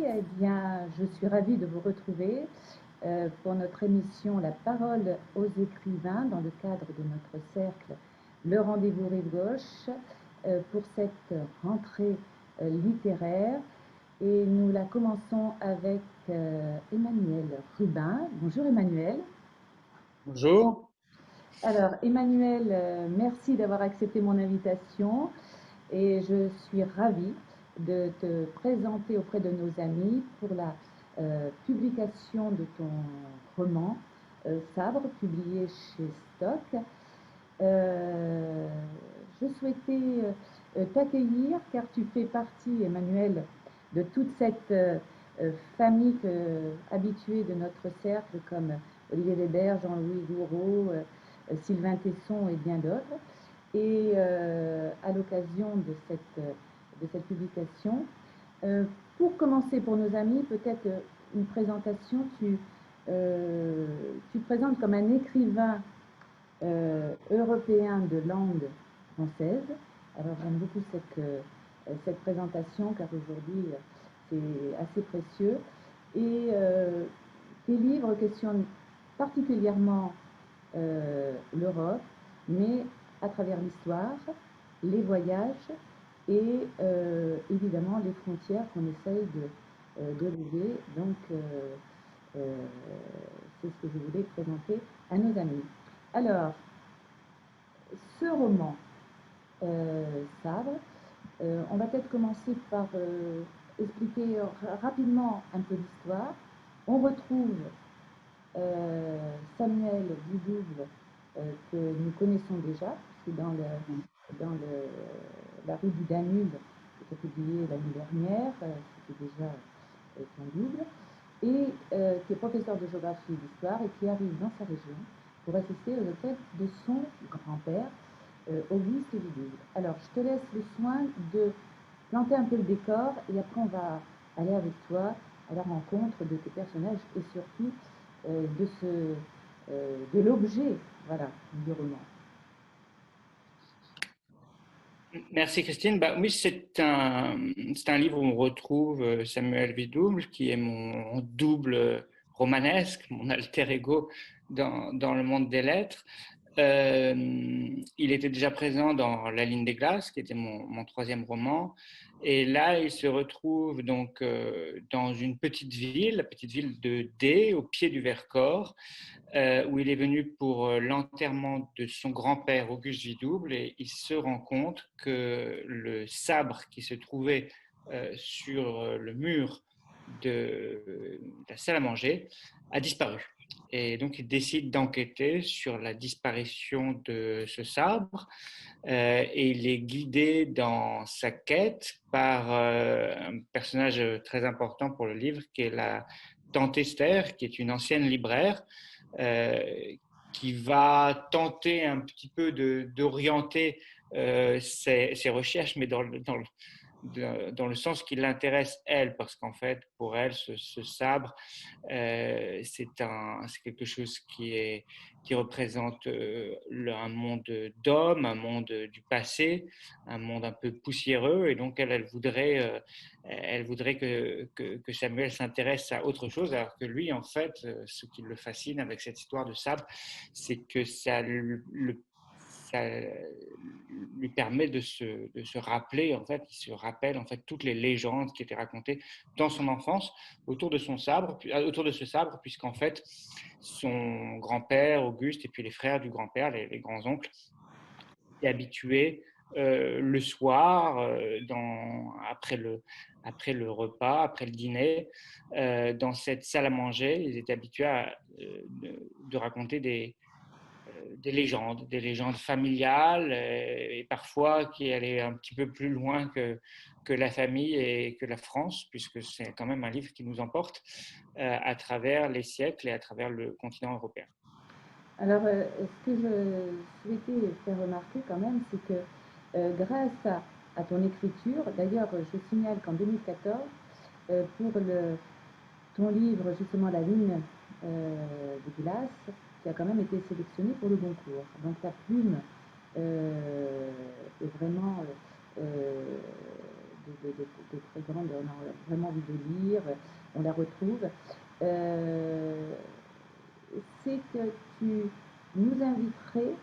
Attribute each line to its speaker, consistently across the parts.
Speaker 1: Eh bien, je suis ravie de vous retrouver pour notre émission La parole aux écrivains dans le cadre de notre cercle Le Rendez-vous Rive Gauche pour cette rentrée littéraire. Et nous la commençons avec Emmanuel Rubin. Bonjour Emmanuel.
Speaker 2: Bonjour.
Speaker 1: Alors Emmanuel, merci d'avoir accepté mon invitation et je suis ravie de te présenter auprès de nos amis pour la publication de ton roman Sabre, publié chez Stock. Euh, je souhaitais t'accueillir car tu fais partie, Emmanuel, de toute cette famille habituée de notre cercle comme Olivier Weber, Jean-Louis Gouraud, Sylvain Tesson et bien d'autres. Et à l'occasion de cette publication, euh, pour commencer pour nos amis, peut-être une présentation, tu te présentes comme un écrivain européen de langue française. Alors j'aime beaucoup cette présentation car aujourd'hui c'est assez précieux. Et tes livres questionnent particulièrement l'Europe, mais à travers l'histoire, les voyages et évidemment les frontières qu'on essaye de lever. Donc euh, c'est ce que je voulais présenter à nos amis. Alors, ce roman, Sabre, on va peut-être commencer par expliquer rapidement un peu l'histoire. On retrouve Samuel Dudouble, que nous connaissons déjà, c'est la rue du Danube, qui était publié l'année dernière, c'était déjà son double, et qui est professeur de géographie et d'histoire et qui arrive dans sa région pour assister aux obsèques de son grand-père, Auguste Vidouble. Alors, je te laisse le soin de planter un peu le décor et après on va aller avec toi à la rencontre de tes personnages et surtout de l'objet, voilà, du roman.
Speaker 2: Merci Christine. Bah, oui, c'est un livre où on retrouve Samuel Vidouble, qui est mon double romanesque, mon alter ego dans le monde des lettres. Il était déjà présent dans La Ligne des Glaces, qui était mon troisième roman. Et là, il se retrouve donc dans une petite ville, la petite ville de D, au pied du Vercors, où il est venu pour l'enterrement de son grand-père Auguste Vidouble, et il se rend compte que le sabre qui se trouvait sur le mur de la salle à manger a disparu. Et donc il décide d'enquêter sur la disparition de ce sabre, et il est guidé dans sa quête par un personnage très important pour le livre, qui est la tante Esther, qui est une ancienne libraire, euh, qui va tenter un petit peu d'orienter ses recherches, mais dans le sens qui l'intéresse elle, parce qu'en fait, pour elle, ce sabre, c'est quelque chose qui représente un monde d'hommes, un monde du passé, un monde un peu poussiéreux, et donc elle voudrait que Samuel s'intéresse à autre chose, alors que lui, en fait, ce qui le fascine avec cette histoire de sabre, c'est que ça lui permet de se rappeler, en fait, il se rappelle en fait toutes les légendes qui étaient racontées dans son enfance autour de ce sabre, puisqu'en fait, son grand-père, Auguste, et puis les frères du grand-père, les grands-oncles, étaient habitués le soir, après le repas, après le dîner, dans cette salle à manger, ils étaient habitués de raconter des légendes familiales, et parfois qui allaient un petit peu plus loin que la famille et que la France, puisque c'est quand même un livre qui nous emporte à travers les siècles et à travers le continent européen.
Speaker 1: Alors, ce que je souhaitais faire remarquer quand même, c'est que grâce à ton écriture, d'ailleurs, je signale qu'en 2014, pour ton livre, justement, La ligne de glace, qui a quand même été sélectionné pour le Goncourt. Donc, ta plume est vraiment de très grande, on a vraiment envie de lire, on la retrouve. C'est que tu nous inviterais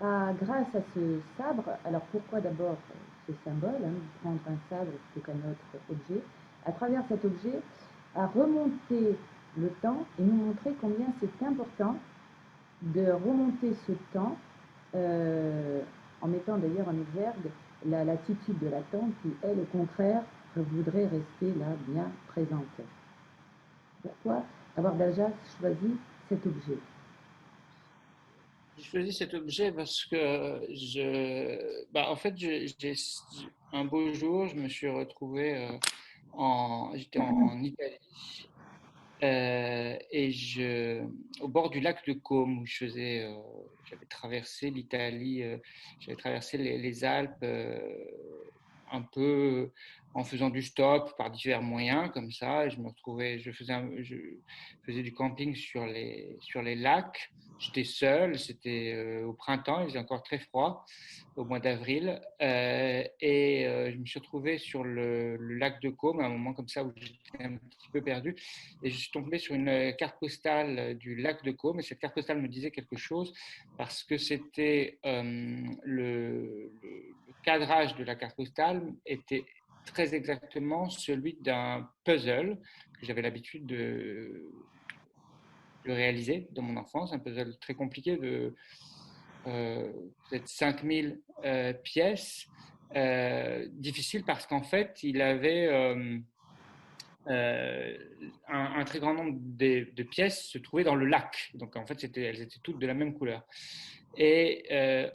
Speaker 1: à, grâce à ce sabre, alors pourquoi d'abord ce symbole, hein, de prendre un sabre plutôt qu'un autre objet, à travers cet objet, à remonter le temps et nous montrer combien c'est important de remonter ce temps en mettant d'ailleurs en exergue la l'attitude de la tante qui, elle, au contraire, voudrait rester là bien présente. Pourquoi avoir déjà choisi cet objet?
Speaker 2: J'ai choisi cet objet parce que en fait, un beau jour, je me suis retrouvé j'étais en Italie au bord du lac de Côme où j'avais traversé l'Italie, j'avais traversé les Alpes un peu en faisant du stop par divers moyens comme ça. Et je me retrouvais, je faisais du camping sur les lacs. J'étais seul, c'était au printemps, il faisait encore très froid au mois d'avril. Je me suis retrouvé sur le lac de Côme à un moment comme ça où j'étais un petit peu perdu. Et je suis tombé sur une carte postale du lac de Côme. Et cette carte postale me disait quelque chose parce que c'était le cadrage de la carte postale était très exactement celui d'un puzzle que j'avais l'habitude de réaliser dans mon enfance, un puzzle très compliqué de peut-être 5000 pièces, difficile parce qu'en fait, il avait un très grand nombre de pièces se trouvaient dans le lac. Donc en fait, elles étaient toutes de la même couleur. Et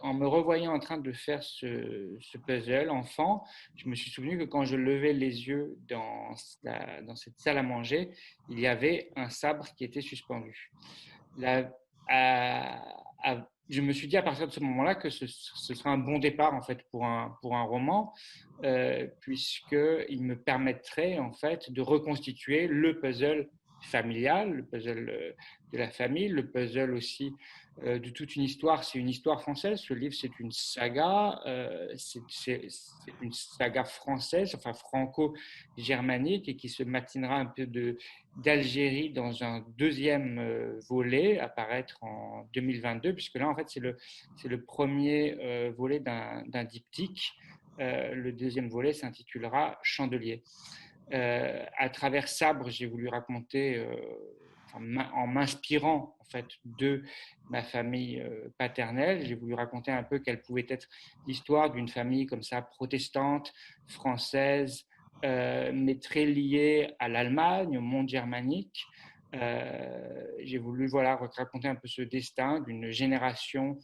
Speaker 2: en me revoyant en train de faire ce puzzle enfant, je me suis souvenu que quand je levais les yeux dans cette salle à manger, il y avait un sabre qui était suspendu. Là, je me suis dit à partir de ce moment-là que ce serait un bon départ en fait pour un roman, puisqu'il me permettrait en fait de reconstituer le puzzle familial, le puzzle de la famille, le puzzle aussi de toute une histoire. C'est une histoire française. Ce livre, c'est une saga. C'est une saga française, enfin franco-germanique, et qui se matinera un peu d'Algérie dans un deuxième volet à paraître en 2022, puisque là, en fait, c'est le premier volet d'un diptyque. Le deuxième volet s'intitulera Chandelier. À travers Sabre, j'ai voulu raconter, en m'inspirant en fait de ma famille paternelle, j'ai voulu raconter un peu quelle pouvait être l'histoire d'une famille comme ça protestante, française, mais très liée à l'Allemagne, au monde germanique. J'ai voulu raconter un peu ce destin d'une génération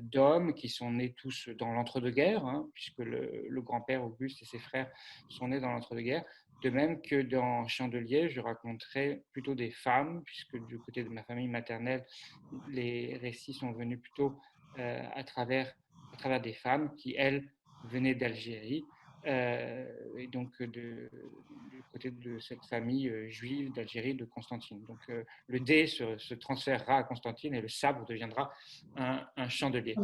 Speaker 2: d'hommes qui sont nés tous dans l'entre-deux-guerres, hein, puisque le grand-père Auguste et ses frères sont nés dans l'entre-deux-guerres. De même que dans Chandelier, je raconterai plutôt des femmes, puisque du côté de ma famille maternelle, les récits sont venus plutôt à travers des femmes qui, elles, venaient d'Algérie. Et donc du côté de cette famille juive d'Algérie, de Constantine. Donc le dé se transférera à Constantine et le sabre deviendra un chandelier.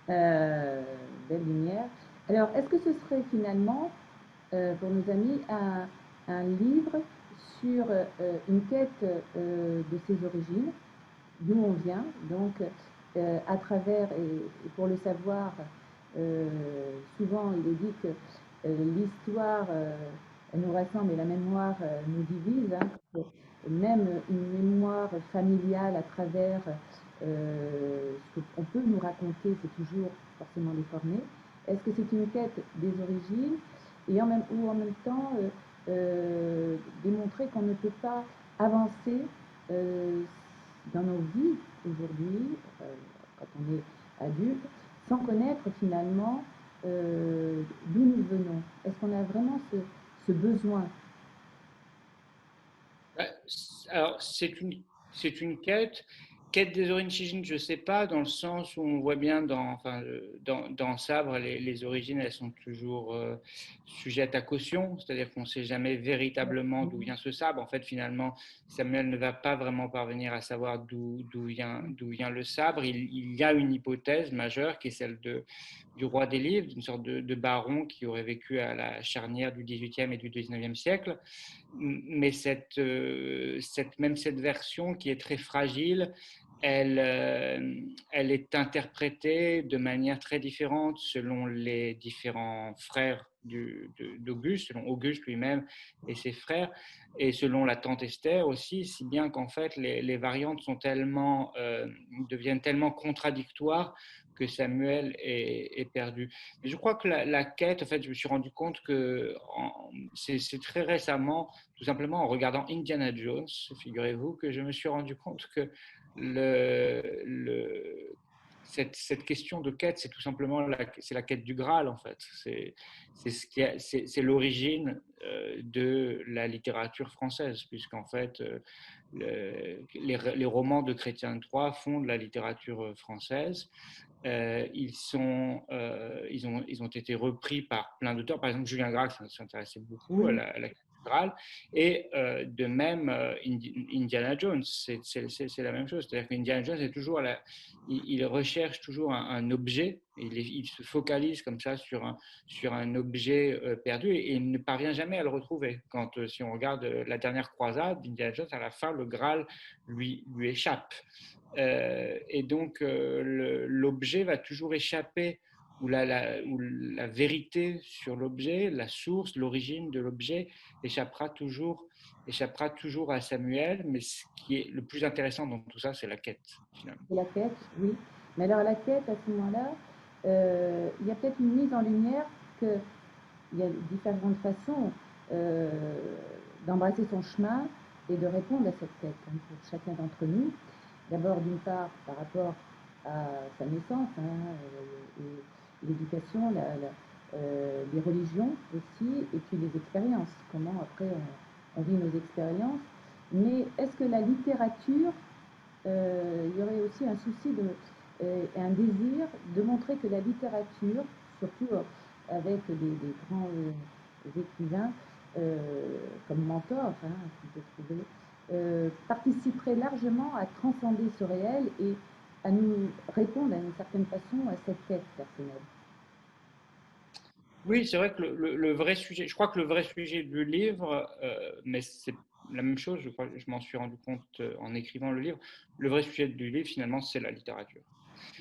Speaker 1: Belle lumière. Alors, est-ce que ce serait finalement, pour nos amis, un livre sur une quête de ses origines, d'où on vient, donc à travers, et pour le savoir, souvent il est dit que l'histoire nous rassemble et la mémoire nous divise, hein, même une mémoire familiale à travers ce qu'on peut nous raconter, c'est toujours forcément déformé. Est-ce que c'est une quête des origines et en même temps démontrer qu'on ne peut pas avancer dans nos vies aujourd'hui, quand on est adulte, sans connaître finalement d'où nous venons. Est-ce qu'on a vraiment ce besoin?
Speaker 2: Alors, c'est une quête Quête des origines, je ne sais pas, dans le sens où on voit bien dans Sabre, les origines, elles sont toujours sujettes à caution, c'est-à-dire qu'on ne sait jamais véritablement d'où vient ce sabre. En fait, finalement, Samuel ne va pas vraiment parvenir à savoir d'où vient le sabre. Il y a une hypothèse majeure qui est celle du roi des livres, d'une sorte de baron qui aurait vécu à la charnière du XVIIIe et du XIXe siècle. Mais même cette version qui est très fragile, elle est interprétée de manière très différente selon les différents frères d'Auguste, selon Auguste lui-même et ses frères, et selon la tante Esther aussi, si bien qu'en fait les variantes deviennent tellement contradictoires que Samuel est perdu. Mais je crois que la quête, en fait, je me suis rendu compte que c'est très récemment, tout simplement en regardant Indiana Jones, figurez-vous, que je me suis rendu compte que cette question de quête, c'est tout simplement la quête du Graal, en fait. C'est l'origine de la littérature française, puisqu'en fait, les romans de Chrétien de Troyes fondent la littérature française. Ils ont été repris par plein d'auteurs. Par exemple, Julien Gracq s'intéressait beaucoup à la cathédrale. Et de même, Indiana Jones, c'est la même chose. C'est-à-dire qu'Indiana Jones, il recherche toujours un objet. Il se focalise comme ça sur un objet perdu et il ne parvient jamais à le retrouver. Si on regarde la dernière croisade d'Indiana Jones, à la fin, le Graal lui échappe. Et donc, l'objet va toujours échapper, ou la vérité sur l'objet, la source, l'origine de l'objet échappera toujours à Samuel. Mais ce qui est le plus intéressant dans tout ça, c'est la quête, finalement.
Speaker 1: C'est la quête, oui. Mais alors la quête, à ce moment-là, il y a peut-être une mise en lumière qu'il y a différentes façons euh, d'embrasser son chemin et de répondre à cette quête pour chacun d'entre nous. D'abord, d'une part, par rapport à sa naissance, et l'éducation, les religions aussi, et puis les expériences, comment après on vit nos expériences. Mais est-ce que la littérature, il y aurait aussi un souci et un désir de montrer que la littérature, surtout avec des grands écrivains comme mentors, qu'on peut trouver, participerait largement à transcender ce réel et à nous répondre d'une certaine façon à cette quête personnelle.
Speaker 2: Oui, c'est vrai que le vrai sujet, je crois que le vrai sujet du livre, mais c'est la même chose, je m'en suis rendu compte en écrivant le livre, le vrai sujet du livre, finalement, c'est la littérature.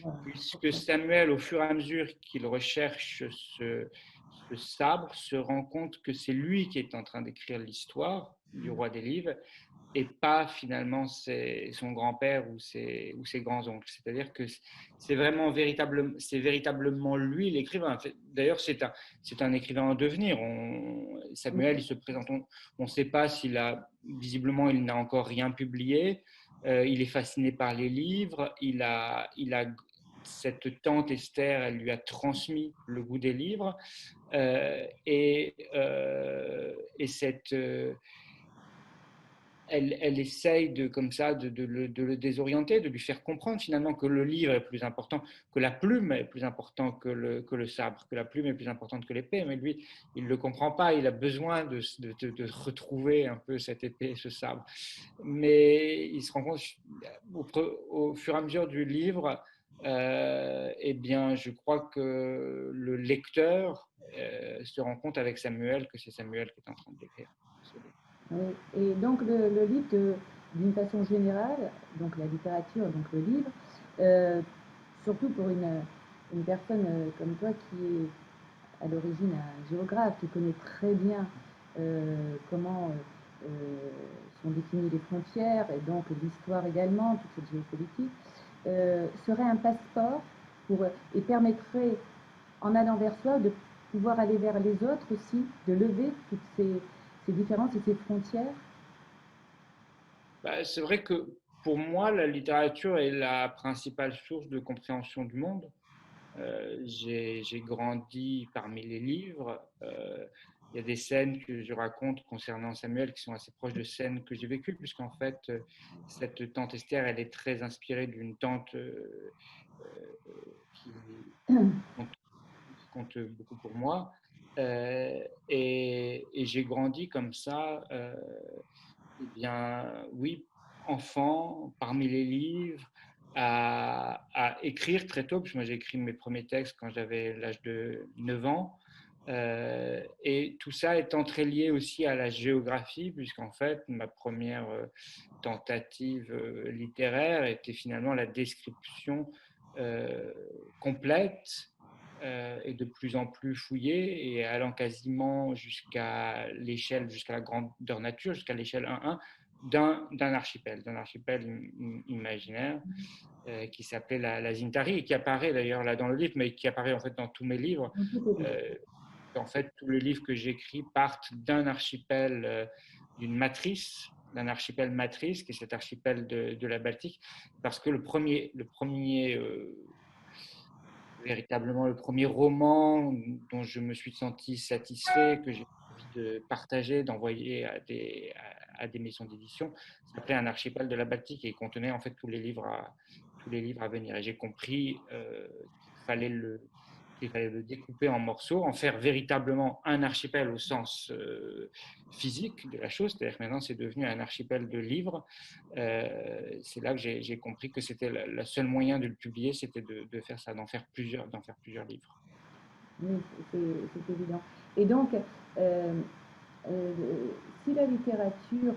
Speaker 1: Voilà.
Speaker 2: Puisque Samuel, au fur et à mesure qu'il recherche ce sabre, se rend compte que c'est lui qui est en train d'écrire l'histoire du roi des livres et pas finalement son grand-père ou ses grands-oncles. C'est-à-dire que c'est véritablement lui l'écrivain. D'ailleurs, c'est un écrivain en devenir. Samuel, il se présente, on ne sait pas visiblement, il n'a encore rien publié. Il est fasciné par les livres. Il a cette tante Esther, elle lui a transmis le goût des livres. Et elle essaye comme ça de le désorienter, de lui faire comprendre finalement que le livre est plus important, que la plume est plus importante que le sabre, que la plume est plus importante que l'épée. Mais lui, il ne le comprend pas. Il a besoin de retrouver un peu cette épée, ce sabre. Mais il se rend compte au fur et à mesure du livre, eh bien, je crois que le lecteur se rend compte avec Samuel que c'est Samuel qui est en train de l'écrire.
Speaker 1: Oui. Et donc le livre, d'une façon générale, donc la littérature, donc le livre, surtout pour une personne comme toi qui est à l'origine un géographe, qui connaît très bien comment sont définies les frontières et donc l'histoire également, toute cette géopolitique, serait un passeport et permettrait, en allant vers soi, de pouvoir aller vers les autres aussi, de lever toutes ces différences et ces frontières.
Speaker 2: C'est vrai que pour moi, la littérature est la principale source de compréhension du monde. J'ai grandi parmi les livres. il y a des scènes que je raconte concernant Samuel qui sont assez proches de scènes que j'ai vécues, puisqu'en fait, cette tante Esther, elle est très inspirée d'une tante qui compte, qui compte beaucoup pour moi. Et j'ai grandi comme ça, eh bien, oui, enfant, parmi les livres, à écrire très tôt, parce que moi j'ai écrit mes premiers textes quand j'avais l'âge de 9 ans. Et tout ça étant très lié aussi à la géographie, puisqu'en fait, ma première tentative littéraire était finalement la description euh, complète et de plus en plus fouillée, et allant quasiment jusqu'à l'échelle, jusqu'à la grandeur nature, jusqu'à l'échelle 1-1 d'un archipel imaginaire qui s'appelait la Zintari, et qui apparaît d'ailleurs là dans le livre, mais qui apparaît en fait dans tous mes livres. Euh, En fait, tous les livres que j'écris partent d'un archipel, d'une matrice, d'un archipel matrice, qui est cet archipel de la Baltique, parce que véritablement le premier roman dont je me suis senti satisfait, que j'ai envie de partager, d'envoyer à des maisons d'édition, s'appelait Un archipel de la Baltique, et contenait en fait tous les livres à venir. Et j'ai compris qu'il fallait le découper en morceaux, en faire véritablement un archipel au sens physique de la chose, c'est-à-dire que maintenant c'est devenu un archipel de livres. C'est là que j'ai compris que c'était le seul moyen de le publier, c'était de faire ça, d'en faire plusieurs livres.
Speaker 1: Oui, c'est évident. Et donc, euh, euh, si la littérature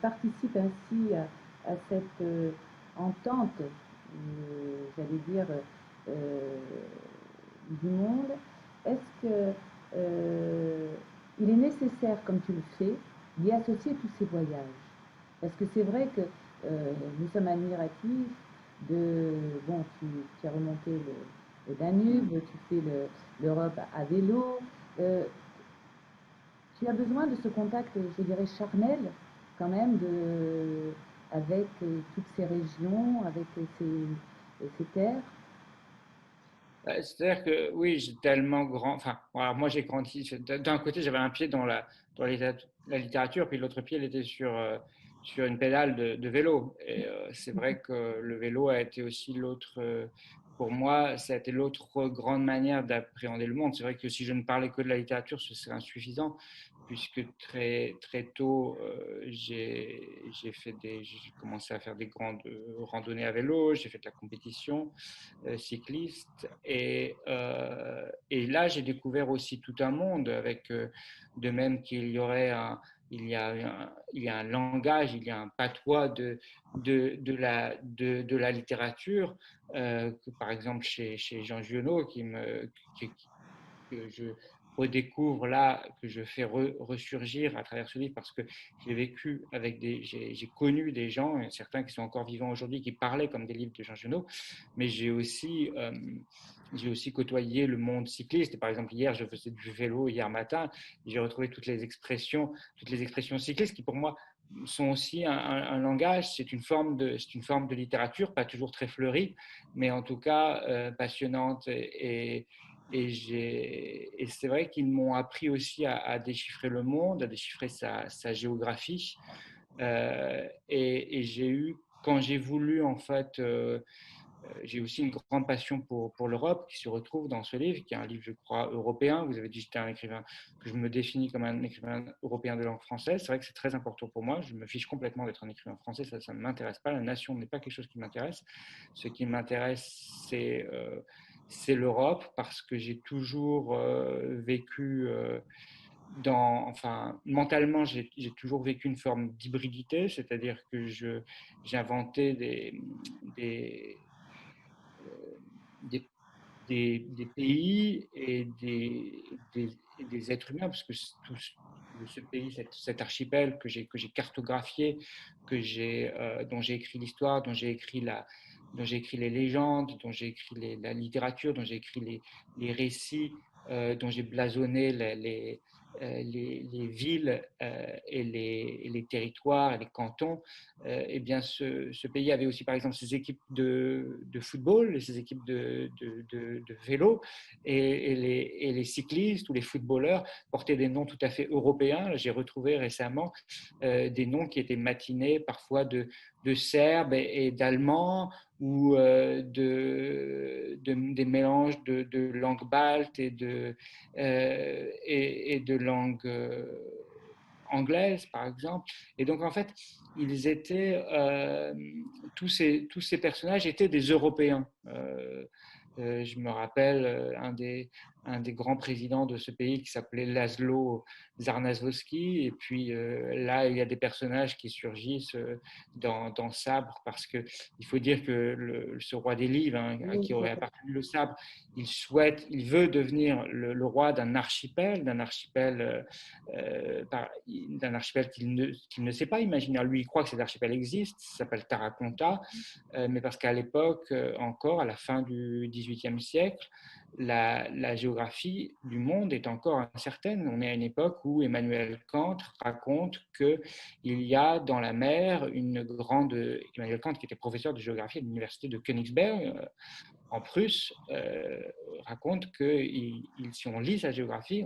Speaker 1: participe ainsi à cette entente, j'allais dire, euh, du monde, est-ce que il est nécessaire, comme tu le fais, d'y associer tous ces voyages? Parce que c'est vrai que nous sommes admiratifs de... Bon, tu as remonté le Danube, tu fais l'Europe à vélo. Euh, Tu as besoin de ce contact, je dirais, charnel, quand même, avec toutes ces régions, avec ces terres.
Speaker 2: C'est-à-dire que oui, j'ai tellement grand. Enfin, voilà, moi j'ai grandi. D'un côté, j'avais un pied dans la littérature, puis l'autre pied, il était sur une pédale de vélo. Et c'est vrai que le vélo a été aussi pour moi, ça a été l'autre grande manière d'appréhender le monde. C'est vrai que si je ne parlais que de la littérature, ce serait insuffisant, puisque très tôt, j'ai commencé à faire des grandes randonnées à vélo, j'ai fait de la compétition cycliste. Et là, j'ai découvert aussi tout un monde, avec de même qu'il y aurait il y a un langage, il y a un patois de la littérature, que, par exemple chez Jean Giono, qui, que je redécouvre là, que je fais ressurgir à travers ce livre, parce que j'ai connu des gens, certains qui sont encore vivants aujourd'hui, qui parlaient comme des livres de Jean Genot, mais j'ai aussi côtoyé le monde cycliste. Et par exemple, hier, je faisais du vélo hier matin, et j'ai retrouvé toutes les expressions cyclistes qui, pour moi, sont aussi un langage, c'est une forme de littérature, pas toujours très fleurie, mais en tout cas passionnante. Et c'est vrai qu'ils m'ont appris aussi à déchiffrer le monde, à déchiffrer sa géographie. Et j'ai eu, quand j'ai voulu, en fait, j'ai aussi une grande passion pour l'Europe qui se retrouve dans ce livre, qui est un livre, je crois, européen. Vous avez dit que j'étais un écrivain, que je me définis comme un écrivain européen de langue française. C'est vrai que c'est très important pour moi. Je me fiche complètement d'être un écrivain français, ça ne m'intéresse pas. La nation n'est pas quelque chose qui m'intéresse. Ce qui m'intéresse, c'est l'Europe, parce que j'ai toujours vécu enfin, mentalement, j'ai toujours vécu une forme d'hybridité, c'est-à-dire que j'inventais des, des pays et des êtres humains, parce que ce pays, cet archipel que j'ai cartographié, dont j'ai écrit l'histoire, dont j'ai écrit les légendes, dont j'ai écrit la littérature, dont j'ai écrit les récits, dont j'ai blasonné les villes et les territoires et les cantons, eh bien ce pays avait aussi par exemple ses équipes de football et ses équipes de vélo et les cyclistes ou les footballeurs portaient des noms tout à fait européens. J'ai retrouvé récemment des noms qui étaient matinés parfois de Serbes et d'Allemands ou des mélanges de langues baltes et de langues anglaises, par exemple. Et donc, en fait, ils étaient, tous ces personnages étaient des Européens. Je me rappelle un des grands présidents de ce pays qui s'appelait Laszlo Zarnazowski. Et puis là, il y a des personnages qui surgissent dans Sabre, parce qu'il faut dire que ce roi des livres, hein, à qui aurait appartenu le sabre, il veut devenir le roi d'un archipel qu'il ne sait pas imaginer. Lui, il croit que cet archipel existe, ça s'appelle Taraconta, mais parce qu'à l'époque, encore, à la fin du XVIIIe siècle, la géographie du monde est encore incertaine. On est à une époque où Emmanuel Kant raconte qu'il y a dans la mer Emmanuel Kant, qui était professeur de géographie à l'université de Königsberg, en Prusse, raconte que si on lit sa géographie,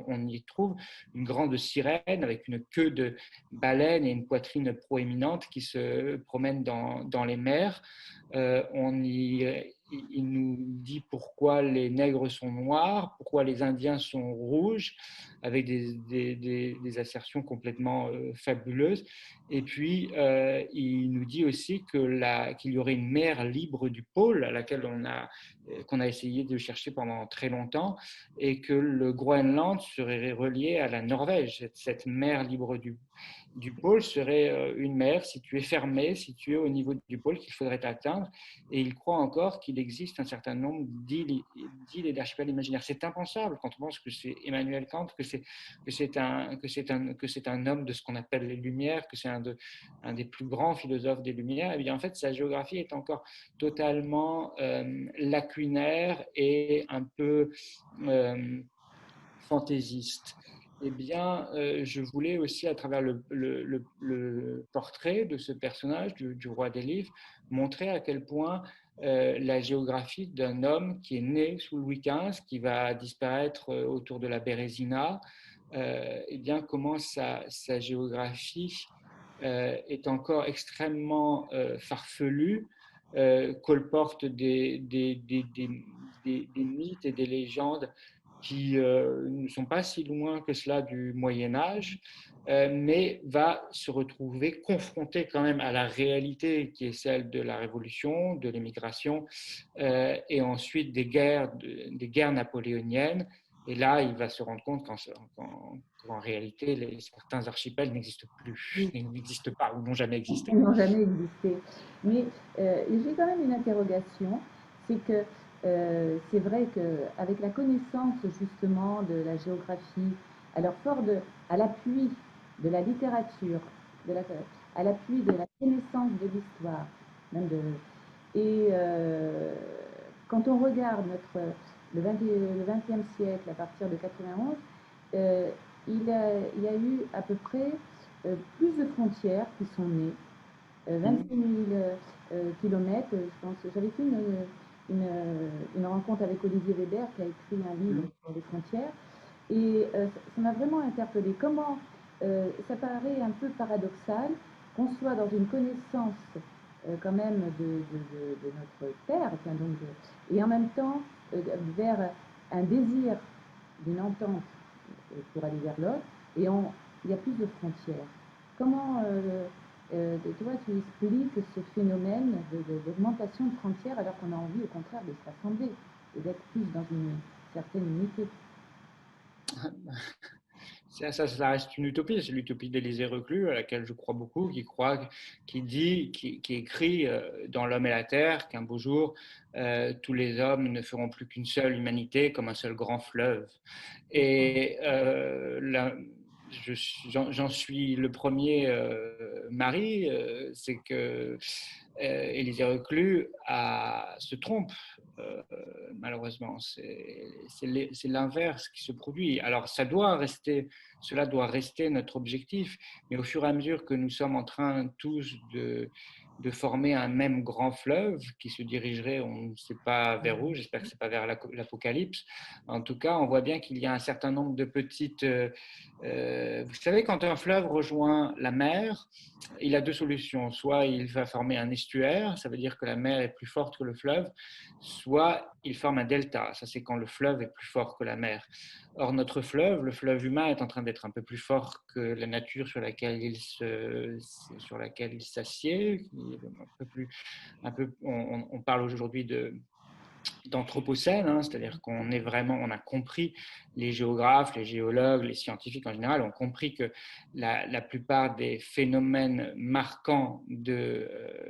Speaker 2: on y trouve une grande sirène avec une queue de baleine et une poitrine proéminente qui se promène dans les mers. Il nous dit pourquoi les nègres sont noirs, pourquoi les Indiens sont rouges, avec des assertions complètement fabuleuses. Et puis, il nous dit aussi qu'il y aurait une mer libre du pôle à laquelle qu'on a essayé de chercher pendant très longtemps, et que le Groenland serait relié à la Norvège. Cette mer libre du pôle serait une mer fermée, située au niveau du pôle qu'il faudrait atteindre. Et il croit encore qu'il existe un certain nombre d'îles et d'archipels imaginaires. C'est impensable quand on pense que c'est Emmanuel Kant, que c'est un homme de ce qu'on appelle les Lumières, que c'est un des plus grands philosophes des Lumières. Et bien en fait, sa géographie est encore totalement lacunaire et un peu fantaisiste. Eh bien, je voulais aussi, à travers le portrait de ce personnage, du roi des livres, montrer à quel point la géographie d'un homme qui est né sous Louis XV, qui va disparaître autour de la Bérésina, eh bien, comment sa géographie est encore extrêmement farfelue, colporte des mythes et des légendes qui ne sont pas si loin que cela du Moyen Âge, mais va se retrouver confronté quand même à la réalité qui est celle de la Révolution, de l'émigration, et ensuite des guerres napoléoniennes. Et là, il va se rendre compte qu'en réalité, certains archipels n'existent plus, n'existent pas ou n'ont jamais existé.
Speaker 1: Ils n'ont jamais existé. Mais j'ai quand même une interrogation, c'est que c'est vrai qu'avec la connaissance justement de la géographie, alors à l'appui de la littérature, à l'appui de la connaissance de l'histoire, même de, et quand on regarde le 20e siècle à partir de 91, il y a eu à peu près plus de frontières qui sont nées, 26 000 kilomètres. Je pense, j'avais fait une rencontre avec Olivier Weber qui a écrit un livre sur les frontières, et ça m'a vraiment interpellée. Comment ça paraît un peu paradoxal qu'on soit dans une connaissance quand même de notre terre, enfin, donc, et en même temps vers un désir d'une entente pour aller vers l'autre, et il y a plus de frontières. Comment tu vois, tu expliques ce phénomène d'augmentation de frontières alors qu'on a envie au contraire de se rassembler et d'être plus dans une certaine unité?
Speaker 2: Ça reste une utopie, c'est l'utopie d'Élisée Reclus, à laquelle je crois beaucoup, qui écrit dans L'Homme et la Terre qu'un beau jour, tous les hommes ne feront plus qu'une seule humanité comme un seul grand fleuve. Et j'en suis le premier Marie, c'est que Élisée Reclus se trompe, malheureusement. C'est l'inverse qui se produit. Alors, cela doit rester notre objectif, mais au fur et à mesure que nous sommes en train tous de former un même grand fleuve qui se dirigerait, on ne sait pas vers où, j'espère que ce n'est pas vers l'apocalypse. En tout cas, on voit bien qu'il y a un certain nombre de petites... vous savez, quand un fleuve rejoint la mer, il a deux solutions. Soit il va former un estuaire, ça veut dire que la mer est plus forte que le fleuve, soit il forme un delta, ça c'est quand le fleuve est plus fort que la mer. Or, notre fleuve, le fleuve humain, est en train d'être un peu plus fort que la nature sur laquelle il s'assied. On parle aujourd'hui d'anthropocène, hein, c'est-à-dire on a compris, les géographes, les géologues, les scientifiques en général ont compris que la plupart des phénomènes marquants de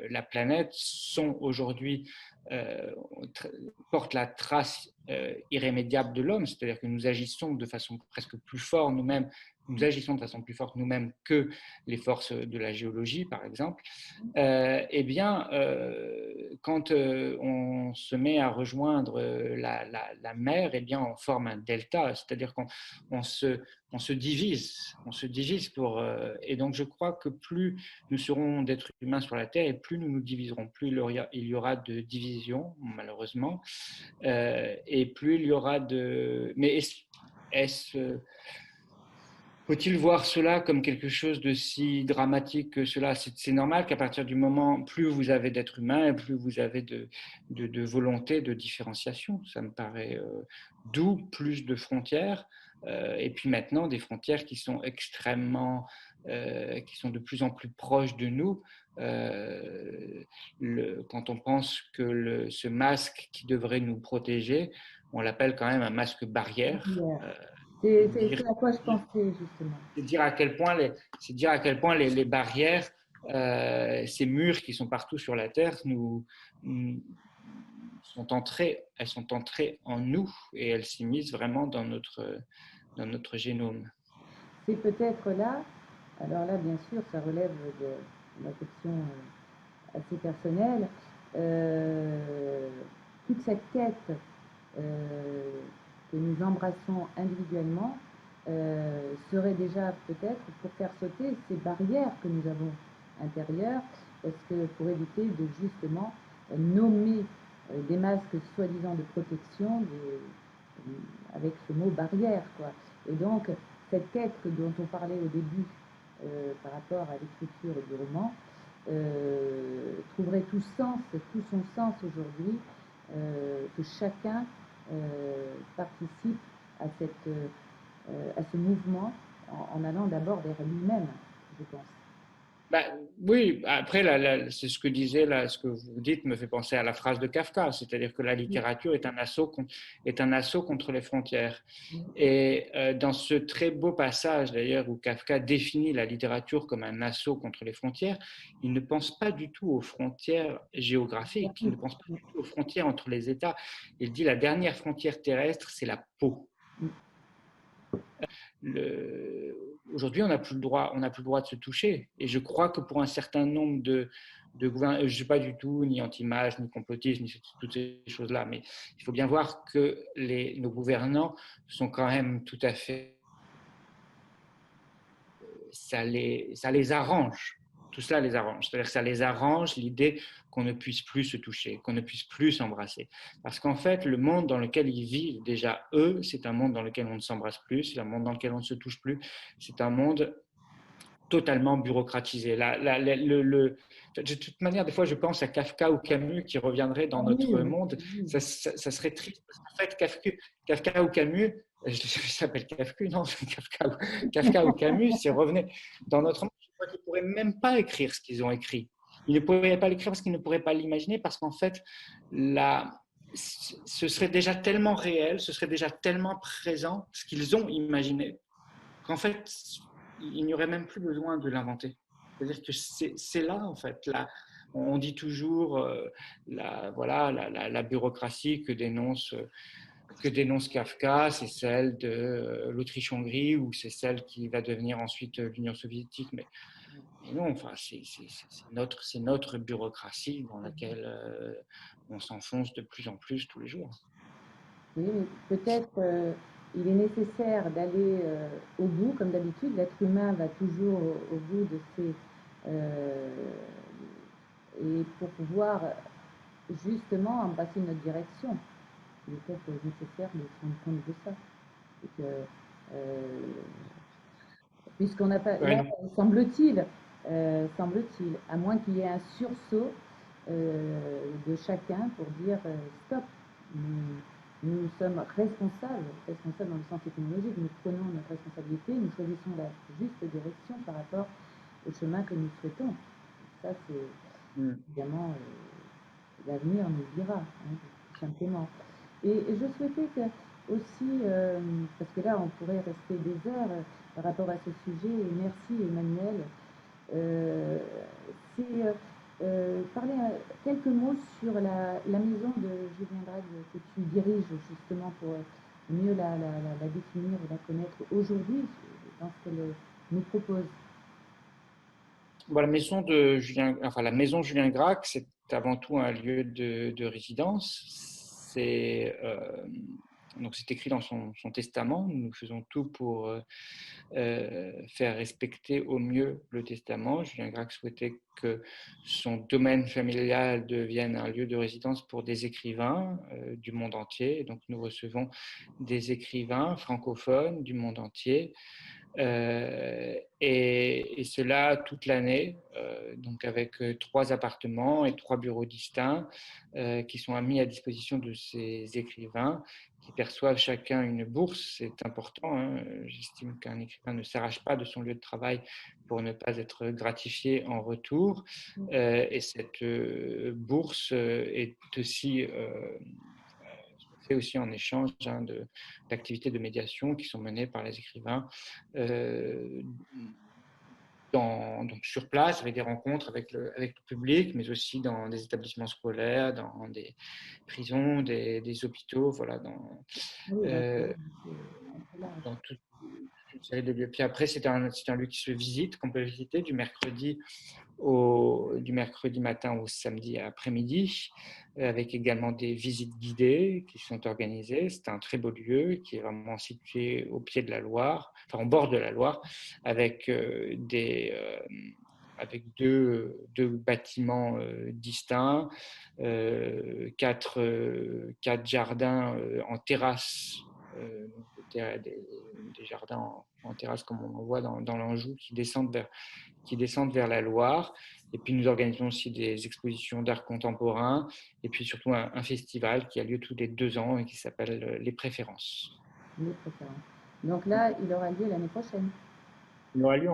Speaker 2: la planète sont aujourd'hui portent la trace irrémédiable de l'homme, c'est-à-dire que nous agissons de façon presque plus forte nous-mêmes. Nous agissons de façon plus forte nous-mêmes que les forces de la géologie, par exemple. Eh bien, quand on se met à rejoindre la mer, eh bien, on forme un delta, c'est-à-dire qu'on se divise, et donc je crois que plus nous serons d'êtres humains sur la Terre, et plus nous nous diviserons, plus il y aura de division, malheureusement, et plus il y aura de... Mais faut-il voir cela comme quelque chose de si dramatique que cela? C'est normal qu'à partir du moment, plus vous avez d'êtres humains, plus vous avez de volonté de différenciation. Ça me paraît d'où plus de frontières. Et puis maintenant, des frontières qui sont qui sont de plus en plus proches de nous. Quand on pense que ce masque qui devrait nous protéger, on l'appelle quand même un masque barrière.
Speaker 1: C'est à quoi je pensais, justement.
Speaker 2: C'est dire à quel point les barrières, ces murs qui sont partout sur la Terre, elles sont entrées en nous et elles s'immiscent vraiment dans notre génome.
Speaker 1: C'est peut-être là, alors là, bien sûr, ça relève de la question assez personnelle, toute cette quête que nous embrassons individuellement serait déjà peut-être pour faire sauter ces barrières que nous avons intérieures, parce que pour éviter de justement nommer des masques soi-disant de protection avec ce mot barrière, quoi. Et donc cette quête dont on parlait au début par rapport à l'écriture du roman trouverait tout son sens aujourd'hui, que chacun participe à ce mouvement en allant d'abord vers lui-même, je pense.
Speaker 2: Oui, après, c'est ce que vous dites me fait penser à la phrase de Kafka, c'est-à-dire que la littérature est un assaut contre les frontières. Et dans ce très beau passage, d'ailleurs, où Kafka définit la littérature comme un assaut contre les frontières, il ne pense pas du tout aux frontières géographiques, il ne pense pas du tout aux frontières entre les États. Il dit la dernière frontière terrestre, c'est la peau. Aujourd'hui, on n'a plus le droit de se toucher. Et je crois que pour un certain nombre de gouvernements, je ne suis pas du tout ni anti-mage, ni complotiste, ni toutes ces choses-là, mais il faut bien voir que nos gouvernants sont quand même tout à fait... Ça les arrange. Tout cela les arrange. C'est-à-dire que ça les arrange l'idée qu'on ne puisse plus se toucher, qu'on ne puisse plus s'embrasser. Parce qu'en fait, le monde dans lequel ils vivent, déjà, eux, c'est un monde dans lequel on ne s'embrasse plus, c'est un monde dans lequel on ne se touche plus, c'est un monde totalement bureaucratisé. De toute manière, des fois, je pense à Kafka ou Camus qui reviendraient dans notre monde. Ça serait triste. Parce qu'en fait, Kafka ou Camus, je s'appelle Kafka, non, Kafka ou Camus, c'est revenait dans notre monde. Je crois qu'ils ne pourraient même pas écrire ce qu'ils ont écrit. Ils ne pourraient pas l'écrire parce qu'ils ne pourraient pas l'imaginer, parce qu'en fait, ce serait déjà tellement réel, ce serait déjà tellement présent, ce qu'ils ont imaginé, qu'en fait, il n'y aurait même plus besoin de l'inventer. C'est-à-dire que c'est là, en fait. Là, on dit toujours la bureaucratie que dénonce Kafka, c'est celle de l'Autriche-Hongrie ou c'est celle qui va devenir ensuite l'Union soviétique. Mais Mais non, enfin, c'est notre bureaucratie dans laquelle on s'enfonce de plus en plus tous les jours.
Speaker 1: Oui, mais peut-être il est nécessaire d'aller au bout, comme d'habitude. L'être humain va toujours au bout de ses... euh, et pour pouvoir justement embrasser notre direction. Il est peut-être nécessaire de se rendre compte de ça. Et que, puisqu'on n'a pas... Là,
Speaker 2: Ouais.
Speaker 1: semble-t-il, à moins qu'il y ait un sursaut de chacun pour dire stop, nous sommes responsables dans le sens étymologique, nous prenons notre responsabilité, nous choisissons la juste direction par rapport au chemin que nous souhaitons. Ça, c'est évidemment l'avenir nous le dira, hein, tout simplement. Et je souhaitais que aussi, parce que là on pourrait rester des heures par rapport à ce sujet, et merci Emmanuel, euh, c'est parler quelques mots sur la maison de Julien Drag que tu diriges justement pour mieux la définir et la connaître aujourd'hui dans ce qu'elle nous propose.
Speaker 2: Bon, la maison Julien Gracq, c'est avant tout un lieu de résidence. Donc c'est écrit dans son testament. Nous faisons tout pour faire respecter au mieux le testament. Julien Gracq souhaitait que son domaine familial devienne un lieu de résidence pour des écrivains du monde entier. Et donc nous recevons des écrivains francophones du monde entier. Et cela toute l'année, donc avec 3 appartements et 3 bureaux distincts qui sont mis à disposition de ces écrivains qui perçoivent chacun une bourse. C'est important, hein. J'estime qu'un écrivain ne s'arrache pas de son lieu de travail pour ne pas être gratifié en retour. Et cette bourse est aussi fait aussi en échange d'activités de médiation qui sont menées par les écrivains donc sur place, avec des rencontres avec le public, mais aussi dans des établissements scolaires, dans des prisons, des hôpitaux, voilà,
Speaker 1: Oui, donc,
Speaker 2: euh, dans toute une série de lieux. Puis après, c'est un lieu qui se visite, qu'on peut visiter du mercredi matin au samedi après-midi, avec également des visites guidées qui sont organisées. C'est un très beau lieu qui est vraiment situé au pied de la Loire, enfin au bord de la Loire, avec avec deux bâtiments distincts, quatre jardins en terrasse, des jardins en terrasse comme on en voit dans l'Anjou qui descendent vers la Loire. Et puis nous organisons aussi des expositions d'art contemporain et puis surtout un festival qui a lieu tous les 2 ans et qui s'appelle Les Préférences.
Speaker 1: les préférences. Donc là, il aura lieu l'année prochaine,
Speaker 2: Il aura lieu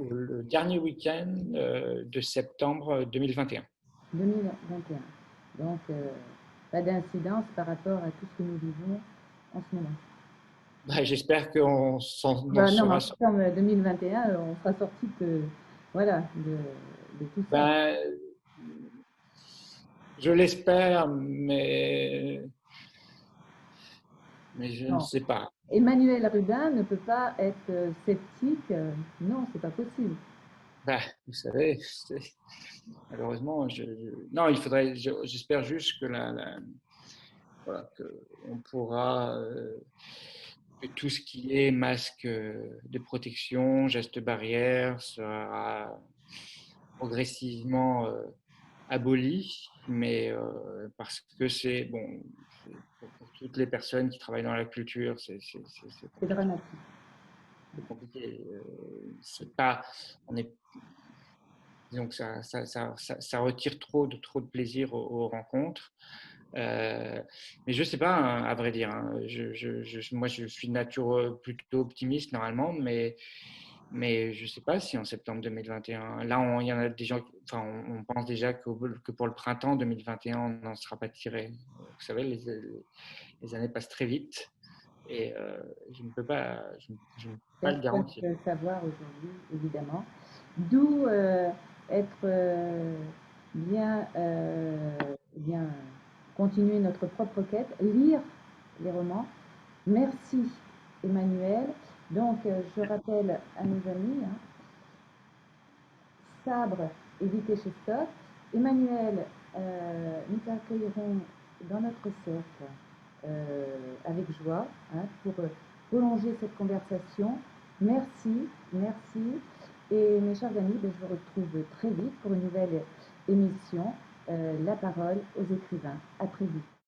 Speaker 2: le dernier week-end de septembre 2021.
Speaker 1: 2021. Donc, pas d'incidence par rapport à tout ce que nous vivons en ce moment.
Speaker 2: Bah, j'espère qu'on en
Speaker 1: Bah non, mais en
Speaker 2: sera sorti.
Speaker 1: septembre 2021, on sera sorti voilà, de tout ça.
Speaker 2: Ben, je l'espère, mais je ne
Speaker 1: Non.
Speaker 2: sais pas.
Speaker 1: Emmanuel Rubin ne peut pas être sceptique. Non, c'est pas possible.
Speaker 2: Ben, vous savez, malheureusement, non, j'espère juste que voilà, qu'on pourra, que tout ce qui est masque de protection, gestes barrières sera progressivement aboli, mais parce que c'est bon, pour toutes les personnes qui travaillent dans la culture, c'est
Speaker 1: C'est
Speaker 2: compliqué.
Speaker 1: dramatique.
Speaker 2: C'est compliqué. C'est pas, on est, disons que ça retire trop de plaisir aux rencontres. Mais je sais pas, hein, à vrai dire, hein. Moi, je suis de nature plutôt optimiste normalement, mais je sais pas si en septembre 2021, là, il y en a des gens, enfin, on pense déjà que pour le printemps 2021, on n'en sera pas tiré. Vous savez, les années passent très vite et je ne peux pas le
Speaker 1: Personne
Speaker 2: garantir.
Speaker 1: ne peut le savoir aujourd'hui, évidemment. D'où être bien, bien continuer notre propre quête, lire les romans. Merci Emmanuel. Donc je rappelle à nos amis, hein, Sabre édité chez Stock. Emmanuel, nous t'accueillerons dans notre cercle avec joie pour prolonger cette conversation. Merci, merci. Et mes chers amis, je vous retrouve très vite pour une nouvelle émission, La parole aux écrivains. À très vite.